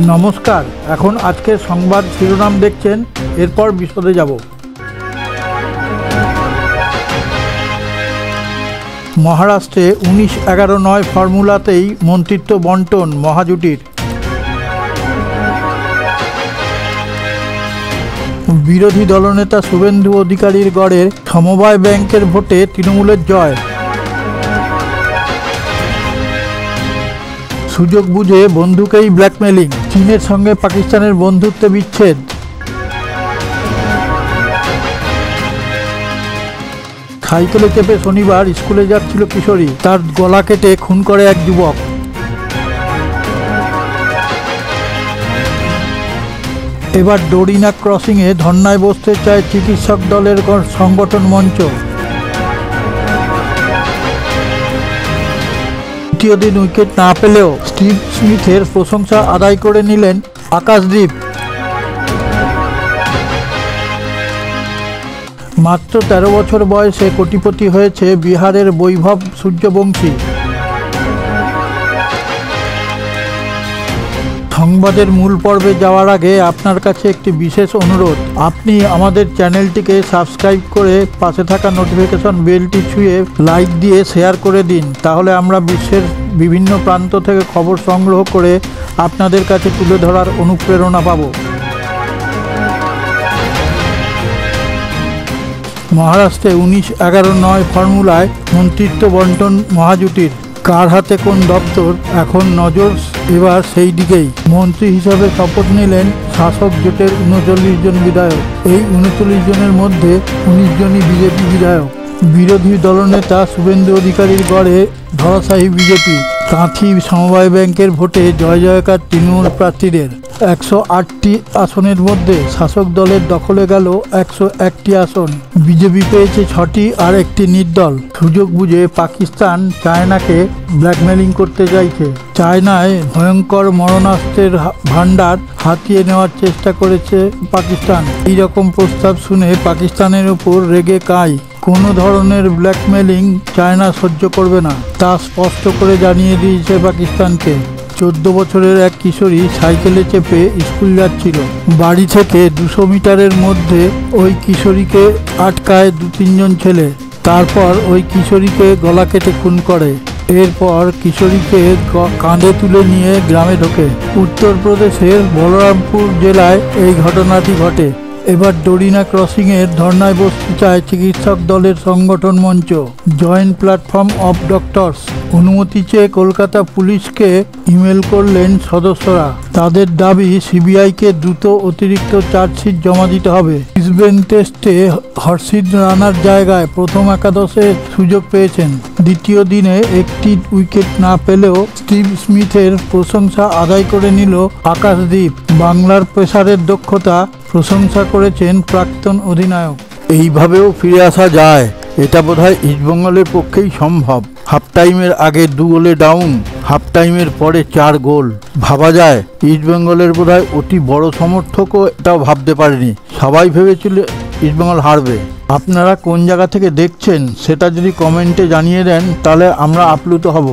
নমস্কার, এখন আজকের সংবাদ শিরোনাম দেখছেন, এরপর বিশদে যাব। মহারাষ্ট্রে 19-11-9 ফর্মুলাতেই মন্ত্রিত্ব বণ্টন মহাজোটের। বিরোধী দলনেতা শুভেন্দু অধিকারীর গড়ের সমবায় ব্যাংকের ভোটে তৃণমূলের জয়। সুযোগ বুঝে বন্ধুকেই ব্ল্যাকমেলিং, চীনের সঙ্গে পাকিস্তানের বন্ধুত্বে বিচ্ছেদ। সাইকেলে চেপে শনিবার স্কুলে যাচ্ছিল কিশোরী, তার গলা কেটে খুন করে এক যুবক। এবার ডোরিনা ক্রসিংয়ে ধর্নায় বসতে চায় চিকিৎসক দলের সংগঠন মঞ্চ। তৃতীয় দিন উইকেট না পেলেও স্টিভ স্মিথের প্রশংসা আদায় করে নিলেন আকাশদীপ। মাত্র 13 বছর বয়সে কোটিপতি হয়েছে বিহারের বৈভব সূর্যবংশী। সংবাদের মূল পর্বে যাওয়ার আগে আপনার কাছে একটি বিশেষ অনুরোধ। আপনি আমাদের চ্যানেলটিকে সাবস্ক্রাইব করে পাশে থাকা নোটিফিকেশন বেলটি ছুঁয়ে লাইক দিয়ে শেয়ার করে দিন, তাহলে আমরা বিশ্বের বিভিন্ন প্রান্ত থেকে খবর সংগ্রহ করে আপনাদের কাছে তুলে ধরার অনুপ্রেরণা পাব। মহারাষ্ট্রে 19-11-9 ফর্মুলায় মন্ত্রিত্ব বণ্টন মহাজোটের। কার হাতে কোন দপ্তর, এখন নজর এবার সেই দিকেই। মন্ত্রী হিসাবে শপথ নিলেন শাসক জোটের 39 জন বিধায়ক। এই 39 জনের মধ্যে 19 জনই বিজেপি বিধায়ক। বিরোধী দলনেতা শুভেন্দু অধিকারীর গড়ে ধরাশায়ী বিজেপি। কাঁথি সমবায় ব্যাংকের ভোটে জয় জয়কার তৃণমূল প্রার্থীদের। 108টি আসনের মধ্যে শাসক দলের দখলে গেল 101টি আসন। বিজেপি পেয়েছে 6টি আর একটি নির্দল। সুযোগ বুঝে পাকিস্তান চায়নাকে ব্ল্যাকমেলিং করতে চাইছে। চায়নায় ভয়ঙ্কর মরণাস্ত্রের ভান্ডার হাতিয়ে নেওয়ার চেষ্টা করেছে পাকিস্তান। এই রকম প্রস্তাব শুনে পাকিস্তানের উপর রেগে কাঁই। কোনো ধরনের ব্ল্যাকমেলিং চায়না সহ্য করবে না, তা স্পষ্ট করে জানিয়ে দিয়েছে পাকিস্তানকে। 14 বছরের এক কিশোরী সাইকেলে চেপে স্কুল যাচ্ছিল। বাড়ি থেকে 200 মিটারের মধ্যে ওই কিশোরীকে আটকায় 2-3 জন ছেলে। তারপর ওই কিশোরীকে গলা কেটে খুন করে। এরপর কিশোরীকে কাঁধে তুলে নিয়ে গ্রামে ঢোকে। উত্তরপ্রদেশের বলরামপুর জেলায় এই ঘটনাটি ঘটে। এবার ডোরিনা ক্রসিংয়ের ধর্নায় বসতে চায় চিকিৎসক দলের সংগঠন মঞ্চ, জয়েন্ট প্ল্যাটফর্ম অফ ডক্টরস। অনুমতি চেয়ে কলকাতা পুলিশকে ইমেল করলেন সদস্যরা। তাদের দাবি সিবিআইকে দ্রুত অতিরিক্ত চার্জশিট জমা দিতে হবে। ব্রিসবেন টেস্টে হর্ষিত রানার জায়গায় প্রথম একাদশে সুযোগ পেয়েছেন। দ্বিতীয় দিনে একটি উইকেট না পেলেও স্টিভ স্মিথের প্রশংসা আদায় করে নিল আকাশদীপ। বাংলার পেসারের দক্ষতা প্রশংসা করেছেন প্রাক্তন অধিনায়ক। এইভাবেও ফিরে আসা যায়, এটা বোধহয় ইস্টবেঙ্গলের পক্ষেই সম্ভব। হাফ টাইমের আগে 2 গোলে ডাউন, হাফ টাইমের পরে 4 গোল। ভাবা যায় ইস্টবেঙ্গলের বোধহয় অতি বড় সমর্থকও এটাও ভাবতে পারেনি। সবাই ভেবেছিল ইস্টবেঙ্গল হারবে। আপনারা কোন জায়গা থেকে দেখছেন সেটা যদি কমেন্টে জানিয়ে দেন, তাহলে আমরা আপ্লুত হব।